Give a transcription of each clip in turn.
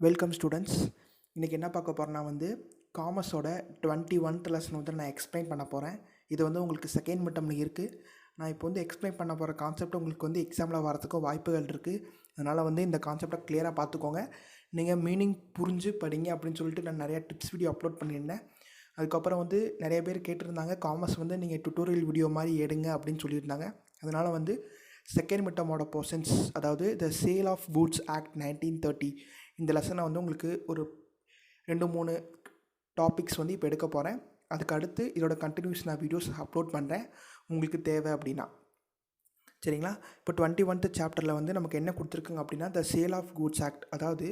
Welcome students. இன்றைக்கி என்ன பார்க்க போகிறேன்னா காமர்ஸோட 21th லெசன் நான் எக்ஸ்பிளைன் பண்ண போகிறேன். இது உங்களுக்கு செகண்ட் மிட்டமில் இருக்குது. நான் இப்போ எக்ஸ்பிளைன் பண்ண போகிற கான்செப்ட் உங்களுக்கு எக்ஸாமில் வரதுக்கும் வாய்ப்புகள் இருக்குது. அதனால் இந்த கான்செப்டை கிளியராக பார்த்துக்கோங்க. நீங்கள் மீனிங் புரிஞ்சு படிங்க அப்படின்னு சொல்லிட்டு நான் நிறையா டிப்ஸ் வீடியோ அப்லோட் பண்ணியிருந்தேன். அதுக்கப்புறம் நிறைய பேர் கேட்டிருந்தாங்க, காமர்ஸ் நீங்கள் டுட்டோரியல் வீடியோ மாதிரி எடுங்க அப்படின்னு சொல்லியிருந்தாங்க. அதனால் செகண்ட் மிட்டமோட போர்ஷன்ஸ், அதாவது the sale of goods act 1930, இந்த லெசனை உங்களுக்கு ஒரு 2-3 டாபிக்ஸ் இப்போ எடுக்க போகிறேன். அதுக்கு அடுத்து இதோட கண்டினியூஸ் நான் வீடியோஸ் அப்லோட் பண்ணுறேன் உங்களுக்கு தேவை அப்படின்னா. சரிங்களா? இப்போ 21th சாப்டரில் நமக்கு என்ன கொடுத்துருக்குங்க அப்படின்னா, the sale of goods act, அதாவது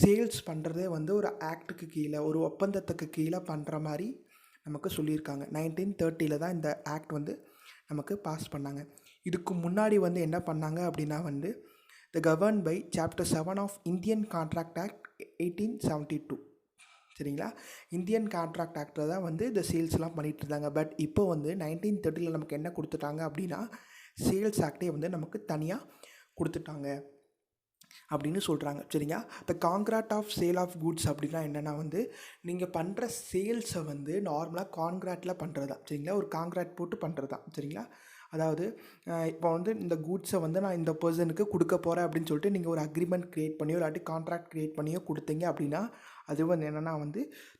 சேல்ஸ் பண்ணுறதே ஒரு ஆக்டுக்கு கீழே, ஒரு ஒப்பந்தத்துக்கு கீழே பண்ணுற மாதிரி நமக்கு சொல்லியிருக்காங்க. 1930 தான் இந்த ஆக்ட் நமக்கு பாஸ் பண்ணாங்க. இதுக்கு முன்னாடி என்ன பண்ணாங்க அப்படின்னா the govern by chapter 7 of Indian contract act 1872. சரிங்களா? இந்தியன் கான்ட்ராக்ட் ஆக்டில் தான் இந்த சேல்ஸ்லாம் பண்ணிகிட்டு இருந்தாங்க. பட் இப்போ 1930 நமக்கு என்ன கொடுத்துட்டாங்க அப்படின்னா, சேல்ஸ் ஆக்டே நமக்கு தனியாக கொடுத்துட்டாங்க அப்படின்னு சொல்கிறாங்க. சரிங்க? The contract of sale of goods அப்படின்னா என்னென்னா நீங்கள் பண்ணுற சேல்ஸை நார்மலாக கான்ட்ராக்டில் பண்ணுறது தான். சரிங்களா? ஒரு கான்ட்ராக்ட் போட்டு பண்ணுறது தான். சரிங்களா? அதாவது இப்போ இந்த கூட்ஸை நான் இந்த பர்சனுக்கு கொடுக்க போகிறேன் அப்படின்னு சொல்லிட்டு நீங்கள் ஒரு அக்ரிமெண்ட் க்ரியேட் பண்ணியோ இல்லாட்டி கான்ட்ராக்ட் க்ரியேட் பண்ணியோ கொடுத்தீங்க அப்படின்னா அது என்னென்னா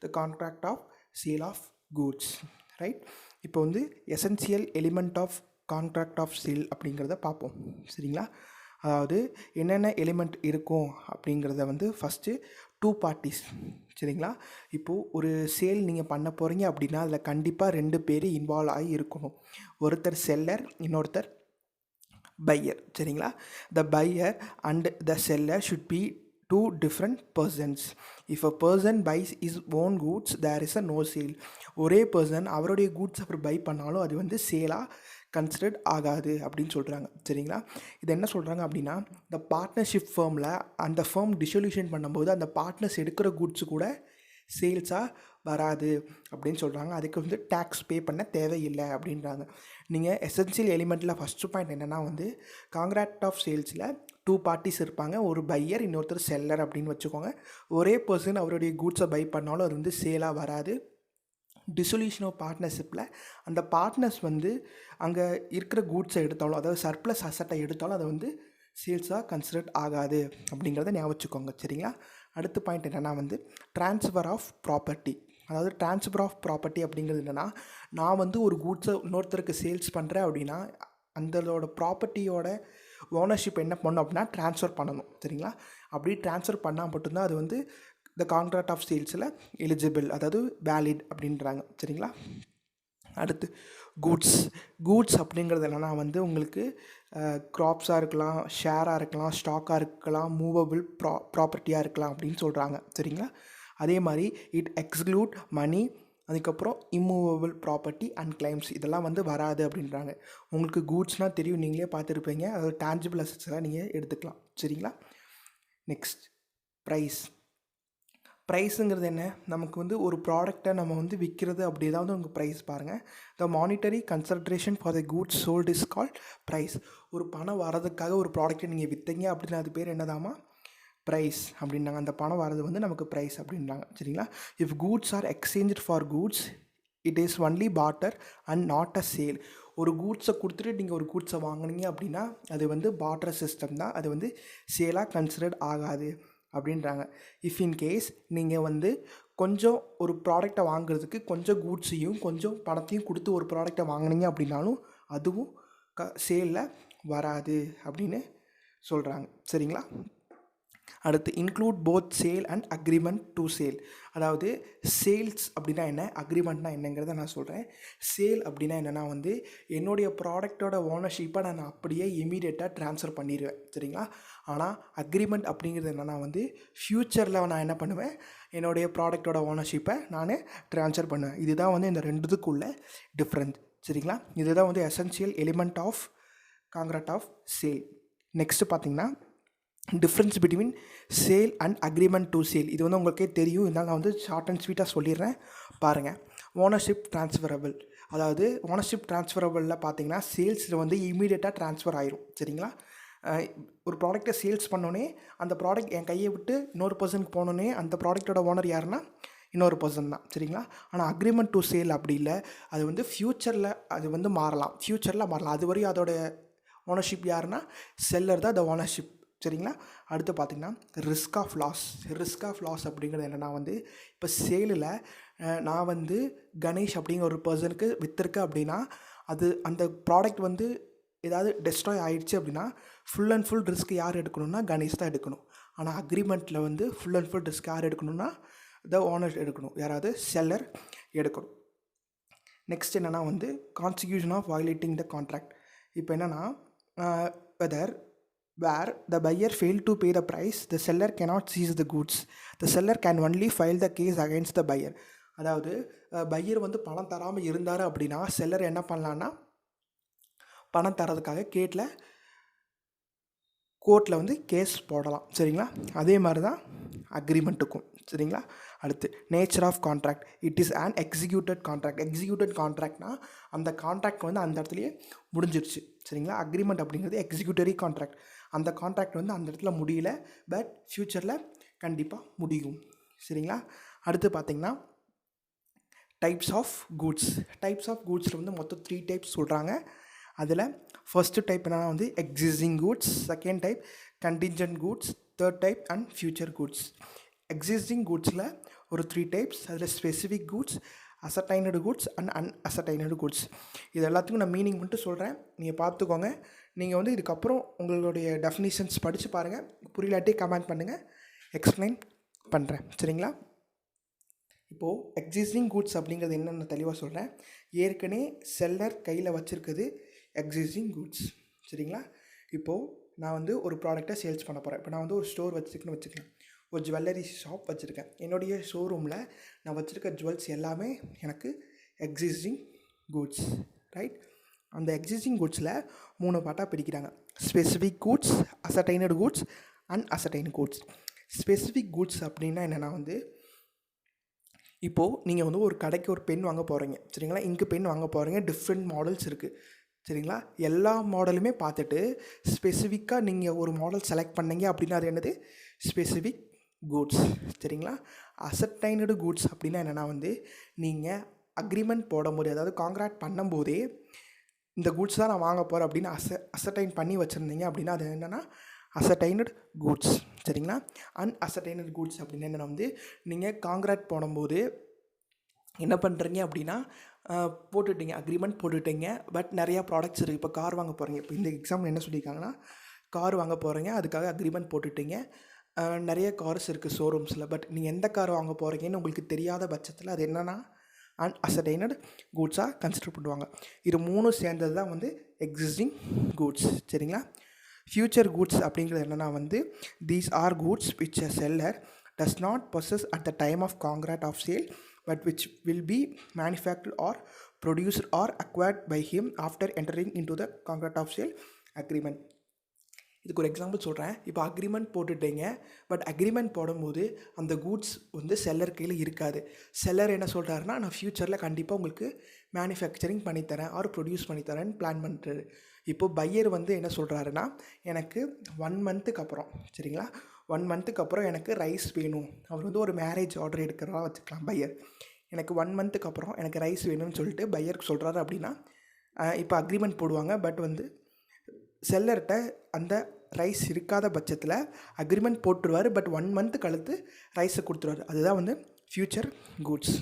the contract of sale of goods. Right? இப்போ essential element of contract of sale அப்படிங்கிறத பார்ப்போம். சரிங்களா? அதாவது என்னென்ன எலிமெண்ட் இருக்கும் அப்படிங்கிறத ஃபஸ்ட்டு 2 பார்ட்டிஸ். சரிங்களா? இப்போது ஒரு சேல் நீங்கள் பண்ண போகிறீங்க அப்படின்னா அதில் கண்டிப்பாக 2 பேர் இன்வால்வ் ஆகி இருக்கணும். ஒருத்தர் செல்லர், இன்னொருத்தர் பையர். சரிங்களா? த pier and the seller should be 2 different persons. If a person buys his own goods, there is a no sale. ஒரே பர்சன் அவருடைய கூட்ஸ் அவர் பை பண்ணாலும் அது சேலாக கன்சிடர்ட் ஆகாது அப்படின்னு சொல்கிறாங்க. சரிங்களா? இது என்ன சொல்கிறாங்க அப்படின்னா, இந்த பார்ட்னர்ஷிப் ஃபேர்மில் அந்த ஃபேர்ம் டிசொல்யூஷன் பண்ணும்போது அந்த பார்ட்னர்ஸ் எடுக்கிற கூட்ஸு கூட சேல்ஸாக வராது அப்படின்னு சொல்கிறாங்க. அதுக்கு டேக்ஸ் பே பண்ண தேவையில்லை அப்படின்றாங்க. நீங்கள் எசென்சியல் எலிமெண்ட்டில் ஃபஸ்ட்டு பாயிண்ட் என்னென்னா கான்ட்ராக்ட் ஆஃப் சேல்ஸில் 2 பார்ட்டிஸ் இருப்பாங்க. ஒரு பையர், இன்னொருத்தர் செல்லர் அப்படின்னு வச்சுக்கோங்க. ஒரே பர்சன் அவருடைய கூட்ஸை பை பண்ணாலும் அது சேலாக வராது. டிசொல்யூஷன் ஆஃப் பார்ட்னர்ஷிப்பில் அந்த பார்ட்னர்ஸ் அங்கே இருக்கிற கூட்ஸை எடுத்தாலும், அதாவது சர்ப்ளஸ் அசட்டை எடுத்தாலும் அதை சேல்ஸாக கன்சிடர்ட் ஆகாது அப்படிங்கிறத ஞாபகம் வச்சுக்கோங்க. சரிங்களா? அடுத்த பாயிண்ட் என்னென்னா ட்ரான்ஸ்ஃபர் ஆஃப் ப்ராப்பர்ட்டி. அதாவது ட்ரான்ஸ்ஃபர் ஆஃப் ப்ராப்பர்ட்டி அப்படிங்கிறது என்னென்னா, நான் ஒரு கூட்ஸை இன்னொருத்தருக்கு சேல்ஸ் பண்ணுறேன் அப்படின்னா அந்தளோட ப்ராப்பர்ட்டியோட ஓனர்ஷிப் என்ன பண்ணணும் அப்படின்னா ட்ரான்ஸ்ஃபர் பண்ணணும். சரிங்களா? அப்படி ட்ரான்ஸ்ஃபர் பண்ணால் மட்டும்தான் அது இந்த கான்ட்ராக்ட் ஆஃப் சேல்ஸில் எலிஜிபிள், அதாவது வேலிட் அப்படின்றாங்க. சரிங்களா? அடுத்து கூட்ஸ் அப்படிங்கிறது என்னென்னா உங்களுக்கு க்ராப்ஸாக இருக்கலாம், ஷேராக இருக்கலாம், ஸ்டாக்காக இருக்கலாம், மூவபிள் ப்ராப்பர்ட்டியாக இருக்கலாம் அப்படின்னு சொல்கிறாங்க. சரிங்களா? அதே மாதிரி இட் எக்ஸ்க்ளூட் மணி, அதுக்கப்புறம் இம்மூவபிள் ப்ராப்பர்ட்டி அண்ட் கிளைம்ஸ், இதெல்லாம் வராது அப்படின்றாங்க. உங்களுக்கு கூட்ஸ்னால் தெரியும், நீங்களே பார்த்துருப்பீங்க. அதாவது டேஞ்சிபிள் அசட்ஸ்லாம் நீங்கள் எடுத்துக்கலாம். சரிங்களா? நெக்ஸ்ட் ப்ரைஸுங்கிறது என்ன? நமக்கு ஒரு ப்ராடக்டை நம்ம விற்கிறது அப்படி ஏதாவது உங்கள் ப்ரைஸ் பாருங்கள். The monetary consideration for the goods sold is called price. ஒரு பணம் வரதுக்காக ஒரு ப்ராடக்ட்டை நீங்கள் விற்றீங்க அப்படின்னா அது பேர் என்னதாமா? ப்ரைஸ் அப்படின்னாங்க. அந்த பணம் வரது நமக்கு ப்ரைஸ் அப்படின்றாங்க. சரிங்களா? If goods R exchange for goods it is only partner and not a sale. ஒரு கூட்ஸை கொடுத்துட்டு நீங்கள் ஒரு கூட்ஸை வாங்கினீங்க அப்படின்னா அது பார்ட்டர் சிஸ்டம் தான், அது சேலாக கன்சிடர்ட் ஆகாது அப்படின்றாங்க. இஃப் இன் கேஸ் நீங்கள் கொஞ்சம் ஒரு ப்ராடக்டை வாங்குறதுக்கு கொஞ்சம் கூட்ஸையும் கொஞ்சம் பணத்தையும் கொடுத்து ஒரு ப்ராடக்டை வாங்கினீங்க அப்படின்னாலும் அதுவும் சேலில் வராது அப்படின்னு சொல்கிறாங்க. சரிங்களா? அடுத்து include both sale and agreement to sale. அதாவது சேல்ஸ் அப்படின்னா என்ன, அக்ரிமெண்ட்னா என்னங்கிறத நான் சொல்கிறேன். சேல் அப்படின்னா என்னென்னா என்னுடைய ப்ராடக்டோட ஓனர்ஷிப்பை நான் அப்படியே இமீடியட்டாக ட்ரான்ஸ்ஃபர் பண்ணிடுவேன். சரிங்களா? ஆனால் அக்ரிமெண்ட் அப்படிங்கிறது என்னென்னா ஃப்யூச்சரில் நான் என்ன பண்ணுவேன், என்னுடைய ப்ராடக்டோட ஓனர்ஷிப்பை நான் ட்ரான்ஸ்ஃபர் பண்ணுவேன். இதுதான் இந்த ரெண்டுத்துக்குள்ள டிஃப்ரெண்ட். சரிங்களா? இதுதான் எசென்சியல் எலிமெண்ட் ஆஃப் கான்ட்ராக்ட் ஆஃப் சேல். நெக்ஸ்ட்டு பார்த்திங்கன்னா difference between sale and agreement to sale. இது உங்களுக்கே தெரியும், இதனால் நான் ஷார்ட் அண்ட் ஸ்வீட்டாக சொல்லிடுறேன் பாருங்கள். ஓனர்ஷிப் ட்ரான்ஸ்ஃபரபிள், அதாவது ஓனர்ஷிப் ட்ரான்ஸ்ஃபரபிளில் பார்த்தீங்கன்னா சேல்ஸில் இமீடியட்டாக ட்ரான்ஸ்ஃபர் ஆயிரும். சரிங்களா? ஒரு ப்ராடக்ட்டை சேல்ஸ் பண்ணோன்னே அந்த ப்ராடக்ட் என் கையை விட்டு இன்னொரு பர்சனுக்கு போனோன்னே அந்த ப்ராடக்ட்டோட ஓனர் யாருன்னா இன்னொரு பர்சன் தான். சரிங்களா? ஆனால் அக்ரிமெண்ட் டு சேல் அப்படி இல்லை. அது வந்து ஃப்யூச்சரில் அது வந்து மாறலாம். அது வரையும் அதோட ஓனர்ஷிப் யாருன்னா செல்லர் தான் அந்த ஓனர்ஷிப். சரிங்களா? அடுத்து பார்த்திங்கன்னா ரிஸ்க் ஆஃப் லாஸ் அப்படிங்கிறது என்னென்னா வந்து இப்போ சேலில் நான் வந்து கணேஷ் அப்படிங்கிற ஒரு பர்சனுக்கு விற்றுருக்கேன் அப்படின்னா அது அந்த ப்ராடக்ட் வந்து ஏதாவது டெஸ்ட்ராய் ஆகிடுச்சு அப்படின்னா ஃபுல் அண்ட் ஃபுல் ரிஸ்க் யார் எடுக்கணும்னா கணேஷ் தான் எடுக்கணும். ஆனால் அக்ரிமெண்ட்டில் வந்து ஃபுல் அண்ட் ஃபுல் ரிஸ்க் யார் எடுக்கணும்னா த ஓனர் எடுக்கணும், யாராவது செல்லர் எடுக்கணும். நெக்ஸ்ட் என்னென்னா வந்து கான்சிக்யூஷன் ஆஃப் வயலேட்டிங் த கான்ட்ராக்ட். இப்போ என்னென்னா where the buyer failed to pay the price, the seller cannot seize the goods. The seller can only file the case against the buyer. அதாவது pier வந்து பணம் தராமல் இருந்தார் அப்படின்னா செல்லர் என்ன பண்ணலான்னா பணம் தரதுக்காக கோர்ட்டில் வந்து கேஸ் போடலாம். சரிங்களா? அதே மாதிரி தான் அக்ரிமெண்ட்டுக்கும். சரிங்களா? அடுத்து nature of contract. It is an executed கான்ட்ராக்ட்னா அந்த கான்ட்ராக்ட் வந்து அந்த இடத்துலையே முடிஞ்சிருச்சு. சரிங்களா? அக்ரிமெண்ட் அப்படிங்கிறது எக்ஸிக்யூட்டரி கான்ட்ராக்ட். அந்த கான்ட்ராக்ட் வந்து அந்த இடத்துல முடியல, பட் ஃப்யூச்சரில் கண்டிப்பாக முடியும். சரிங்களா? அடுத்து பார்த்திங்கன்னா டைப்ஸ் ஆஃப் கூட்ஸில் வந்து மொத்தம் 3 டைப்ஸ் சொல்கிறாங்க. அதில் ஃபஸ்ட்டு டைப் என்னன்னா வந்து existing goods, second type contingent goods, third type and future goods. Existing கூட்ஸில் ஒரு 3 டைப்ஸ். அதில் specific goods, ascertained goods and unascertained goods. இது எல்லாத்துக்கும் நான் மீனிங் மட்டும் சொல்கிறேன், நீங்கள் பார்த்துக்கோங்க. நீங்கள் வந்து இதுக்கப்புறம் உங்களுடைய டெஃபினிஷன்ஸ் படித்து பாருங்கள். புரியலாட்டி கமெண்ட் பண்ணுங்கள், எக்ஸ்பிளைன் பண்ணுறேன். சரிங்களா? இப்போது எக்ஸிஸ்டிங் கூட்ஸ் அப்படிங்கிறது என்னென்னு தெளிவாக சொல்கிறேன். ஏற்கனவே செல்லர் கையில் வச்சுருக்குது எக்ஸிஸ்டிங் கூட்ஸ். சரிங்களா? இப்போது நான் வந்து ஒரு ப்ராடக்டை சேல்ஸ் பண்ண போகிறேன். இப்போ நான் வந்து ஒரு ஸ்டோர் வச்சுக்கேன், ஒரு ஜுவல்லரி ஷாப் வச்சுருக்கேன். என்னுடைய ஷோரூமில் நான் வச்சுருக்க ஜுவல்ஸ் எல்லாமே எனக்கு எக்ஸிஸ்டிங் கூட்ஸ், ரைட்? அந்த எக்ஸிஸ்டிங் கூட்ஸில் 3 பார்ட்டாக பிரிக்கிறாங்க. Specific goods, ascertained goods, unascertained goods. Specific goods அப்படின்னா என்னென்னா வந்து இப்போது நீங்கள் வந்து ஒரு கடைக்கு ஒரு பென் வாங்க போகிறீங்க. சரிங்களா? இங்கு பென் வாங்க போகிறீங்க. டிஃப்ரெண்ட் மாடல்ஸ் இருக்குது. சரிங்களா? எல்லா மாடலுமே பார்த்துட்டு ஸ்பெசிஃபிக்காக நீங்கள் ஒரு மாடல் செலக்ட் பண்ணீங்க அப்படின்னா அது என்னது ஸ்பெசிஃபிக் கூட்ஸ். சரிங்களா? அசர்டைனடு கூட்ஸ் அப்படின்னா என்னென்னா வந்து நீங்கள் அக்ரிமெண்ட் போடும்போது, அதாவது கான்ட்ராக்ட் பண்ணும்போதே இந்த கூட்ஸ் தான் நான் வாங்க போகிறேன் அப்படின்னு அசர்டைன் பண்ணி வச்சுருந்தீங்க அப்படின்னா அது என்னென்னா அசர்டைனடு கூட்ஸ். சரிங்களா? அன்அசர்டைனடு கூட்ஸ் அப்படின்னா என்னென்னா வந்து நீங்கள் கான்ட்ராக்ட் போடும்போது என்ன பண்ணுறீங்க அப்படின்னா போட்டுட்டீங்க, அக்ரிமெண்ட் போட்டுட்டீங்க, பட் நிறையா ப்ராடக்ட்ஸ் இருக்குது. இப்போ கார் வாங்க போகிறீங்க. இப்போ இந்த எக்ஸாம்பிள் என்ன சொல்லியிருக்காங்கன்னா கார் வாங்க போகிறீங்க, அதுக்காக அக்ரிமெண்ட் போட்டுட்டீங்க. நிறைய கார்ஸ் இருக்குது ஷோரூம்ஸில், பட் நீங்கள் எந்த கார் வாங்க போகிறீங்கன்னு உங்களுக்கு தெரியாத பட்சத்தில் அது என்னென்னா அன்அசர்டைனடு கூட்ஸாக கன்சிடர் பண்ணுவாங்க. இது 3 சேர்ந்தது தான் வந்து எக்ஸிஸ்டிங் கூட்ஸ். சரிங்களா? ஃப்யூச்சர் கூட்ஸ் அப்படிங்கிறது என்னென்னா வந்து these are goods which a seller does not possess at the time of contract of sale, but which will be manufactured or produced or acquired by him after entering into the contract of sale agreement. இதுக்கு ஒரு example சொல்கிறேன். இப்போ agreement போட்டுட்டீங்க, but agreement போடும்போது அந்த goods வந்து seller கையில் இருக்காது. Seller என்ன சொல்கிறாருன்னா நான் ஃப்யூச்சரில் கண்டிப்பாக உங்களுக்கு மேனுஃபேக்சரிங் பண்ணித்தரேன் ஆர் ப்ரொடியூஸ் பண்ணித்தரேன்னு பிளான் பண்ணுறாரு. இப்போது பையர் வந்து என்ன சொல்கிறாருன்னா எனக்கு 1 மந்த்துக்கு அப்புறம், சரிங்களா, 1 மந்த்துக்கு அப்புறம் எனக்கு ரைஸ் வேணும். அவர் வந்து ஒரு மேரேஜ் ஆர்டர் எடுக்கிறதா வச்சுக்கலாம். பையர் எனக்கு 1 மந்த்துக்கு அப்புறம் எனக்கு ரைஸ் வேணும்னு சொல்லிட்டு பையருக்கு சொல்கிறாரு அப்படின்னா இப்போ அக்ரிமெண்ட் போடுவாங்க. பட் வந்து செல்லர்கிட்ட அந்த ரைஸ் இருக்காத பட்சத்தில் அக்ரிமெண்ட் போட்டுருவார், பட் 1 மந்த்து கழித்து ரைஸை கொடுத்துருவார். அதுதான் வந்து ஃப்யூச்சர் கூட்ஸ்.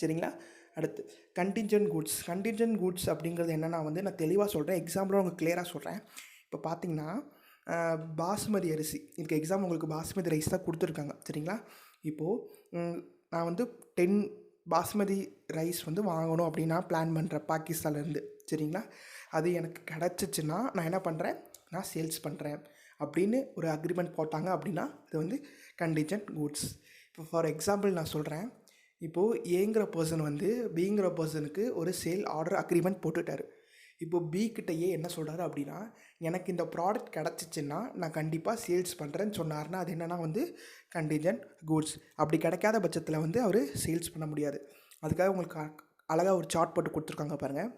சரிங்களா? அடுத்து கண்டிஞ்சன்ட் கூட்ஸ் அப்படிங்கிறது என்னென்னா வந்து நான் தெளிவாக சொல்கிறேன், எக்ஸாம்பிளாக உங்களுக்கு கிளியராக சொல்கிறேன். இப்போ பார்த்தீங்கன்னா பாஸ்மதி அரிசி, இதுக்கு எக்ஸாம் உங்களுக்கு பாஸ்மதி ரைஸ் தான் கொடுத்துருக்காங்க. சரிங்களா? இப்போது நான் வந்து 10 பாஸ்மதி ரைஸ் வந்து வாங்கணும் அப்படின்னு நான் பிளான் பண்ணுறேன் பாகிஸ்தான்லேருந்து. சரிங்களா? அது எனக்கு கிடச்சிச்சின்னா நான் என்ன பண்ணுறேன், நான் சேல்ஸ் பண்ணுறேன் அப்படின்னு ஒரு அக்ரிமெண்ட் போட்டாங்க அப்படின்னா அது வந்து கண்டிஞ்சன்ட் கூட்ஸ். இப்போ ஃபார் எக்ஸாம்பிள் நான் சொல்கிறேன், இப்போது ஏங்கிற பர்சன் வந்து பிங்கிற பர்சனுக்கு ஒரு சேல் ஆர்டர் அக்ரிமெண்ட் போட்டுட்டார். இப்போது பிக்கிட்ட ஏ என்ன சொல்கிறாரு அப்படின்னா எனக்கு இந்த ப்ராடக்ட் கிடச்சிச்சின்னா நான் கண்டிப்பாக சேல்ஸ் பண்ணுறேன்னு சொன்னார்னா அது என்னென்னா வந்து கண்டிஞ்சன்ட் கூட்ஸ். அப்படி கிடைக்காத பட்சத்தில் வந்து அவர் சேல்ஸ் பண்ண முடியாது. அதுக்காக உங்களுக்கு அழகாக ஒரு சார்ட் போட்டு கொடுத்துருக்காங்க பாருங்கள்.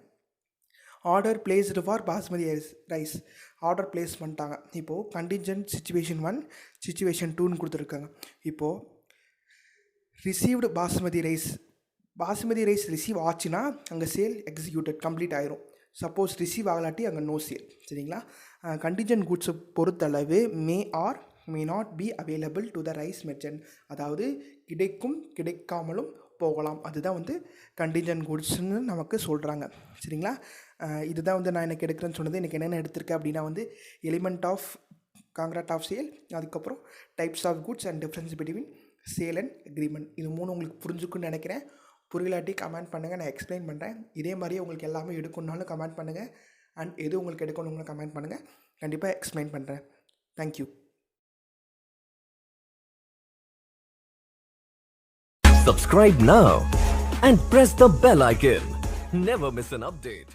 Order placed for basmati rice order place பண்ணிட்டாங்க. இப்போது கண்டிஞ்சன்ட் சிச்சுவேஷன் 1 சிச்சுவேஷன் 2ன்னு கொடுத்துருக்காங்க. இப்போது ரிசீவ்டு பாசுமதி ரைஸ் ரிசீவ் ஆச்சுன்னா அங்கே சேல் எக்ஸிக்யூட்டட் கம்ப்ளீட் ஆயிரும். சப்போஸ் ரிசீவ் ஆகலாட்டி அங்கே நோ சேல். சரிங்களா? கண்டிஞ்சன்ட் குட்ஸை பொறுத்தளவு மே R may not be available to the rise merchant, அதாவது கிடைக்கும் கிடைக்காமலும் போகலாம். அதுதான் வந்து கண்டிஞ்சன்ட் குட்ஸ்ன்னு நமக்கு சொல்கிறாங்க. சரிங்களா? இதுதான் வந்து நான் எனக்கு எடுக்கிறேன்னு சொன்னது. எனக்கு என்னென்ன எடுத்திருக்கேன் அப்படின்னா வந்து element of contract of sale, அதுக்கப்புறம் types of goods and difference between sale and agreement. இது 3 உங்களுக்கு புரிஞ்சுக்குன்னு நினைக்கிறேன். புரியலாட்டி கமெண்ட் பண்ணுங்கள், நான் எக்ஸ்பிளைன் பண்ணுறேன். இதே மாதிரியே உங்களுக்கு எல்லாமே எடுக்கணுன்னாலும் கமெண்ட் பண்ணுங்கள். அண்ட் எது உங்களுக்கு எடுக்கணுங்களும் கமெண்ட் பண்ணுங்கள், கண்டிப்பாக எக்ஸ்பிளைன் பண்ணுறேன். Thank you. Subscribe now and press the bell icon. Never miss an update.